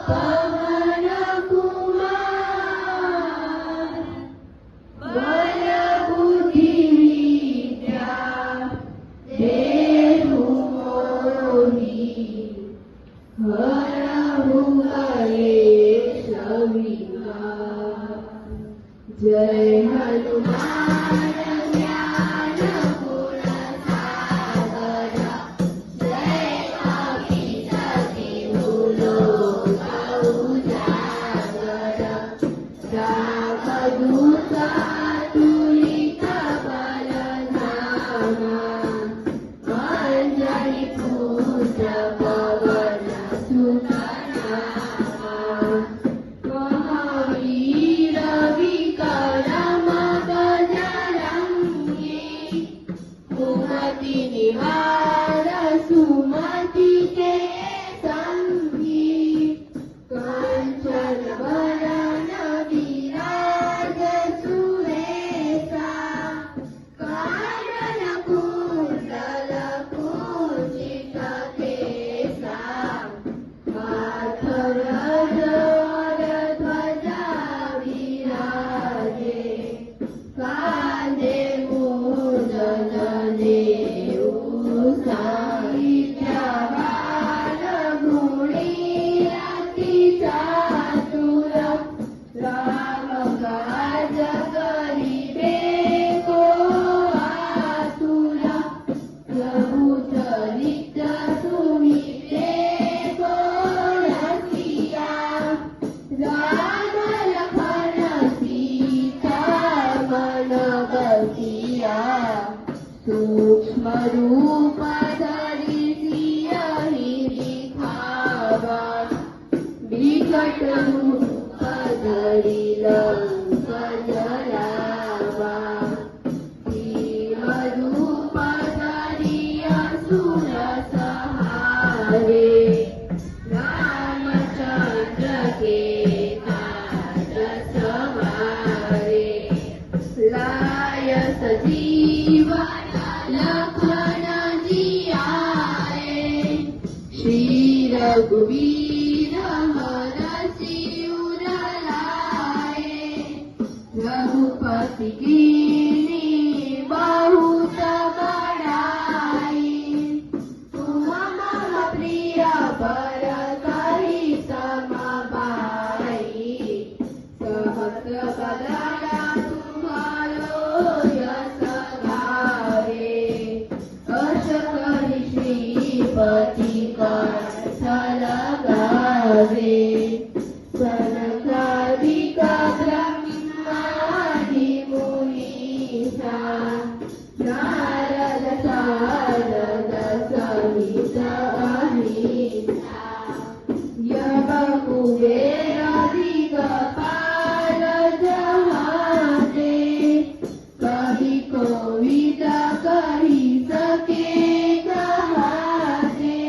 पवन कुमार बल बुद्धि विद्या देहु मोहि हरहु कलेश विकार। जय हनुमान ज्ञान गुण सागर जय कपीसति लोक उजागर। रामदूत अतुलित बल धामा अंजनी पुत्र पवन सुत नामा। महावीर विक्रम बजरंगी कुमति निवार सुमति के संगी। कंचन वरण विराज सुरेशा कानन कुंडल कुंचित केसा। हाथ ध्वजा विराजे कांधे मूंज जनेऊ साहित्यवान गुणी अति चातुर। राम काज करिबे को आतुर प्रभु चरित्र सुनिबे को रसिया। राम लखन सीता मन बसिया सूक्ष्म रूप धरि सियहि दिखावा। विकट रूप धरि लंक जरावा। भीम रूप धरि असुर संहारे रामचंद्र के काज सवारे। लाय सजीवन लखन जियाए श्री रघुवीर हरषि उर लाए। रघुपति कीन्ही बहुत बड़ाई तुम मम प्रिय भरतहि सम भाई। सहस्र बदन तुम्हारो यश गावे अस कहि श्रीपति कंठ लगावे। सनकादिक ब्रह्मादि मुनीसा नारद सारद सहित अहिसा। यम कुबेर दिगपाल जहाते कहि कोविद कहि सके कहाते।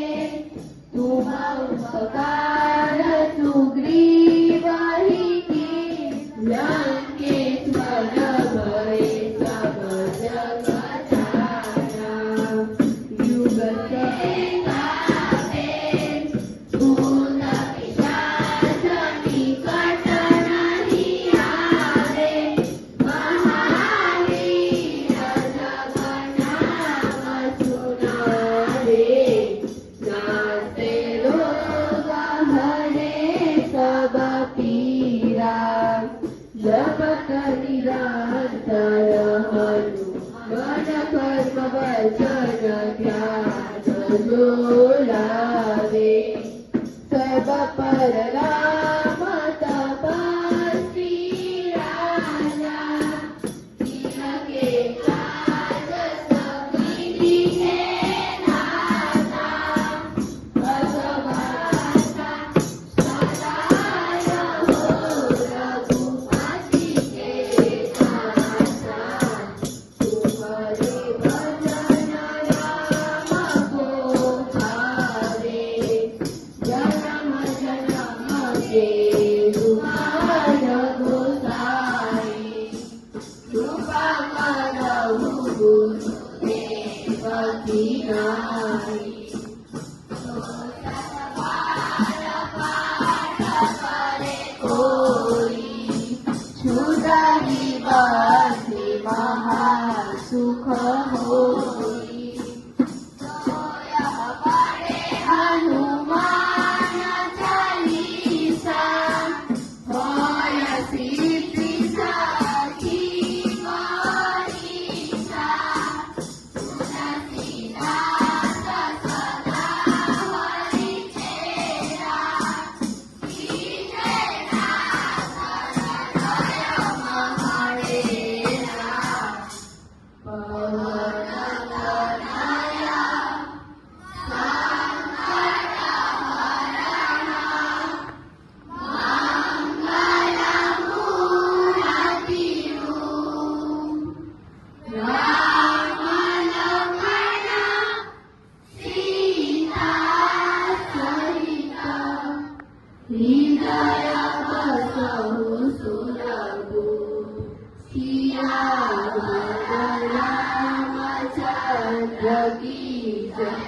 तुम उपकार सुग्रीवहि कीन्हि लंकेश्वर भय सब जग जाना। युग सेनापति भूत पिशाच निकट नहीं आवे। महावीर जब नाम सुनावे नासे रोग हरे सब पीरा। जपत निरंतर हनुमान कर्म वचन ध्यान जो लावे। सब पर राम तपस्वी राजा तिनके काज सकीति के नाथा। भगवाता सदा रहो रघुपति के दासा। तुम्हारे भजन राम को भावे जन्म जन्म के तुम्हार गोसाई। कृपा करहु गुरुदेव की नाई। तो सत पार पाठ परथे महासुख होई हनुमान चालीसा होय सिद्धि साखी गणिसा तुलसीदास सदा हरिचेरा कीजे नाथ हृदय महाडेरा पवन तनया हृदय बसहु सुरभु सियावर रामचंद्र की जय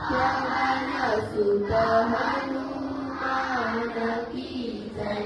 पवन सुत हनुमान की जय।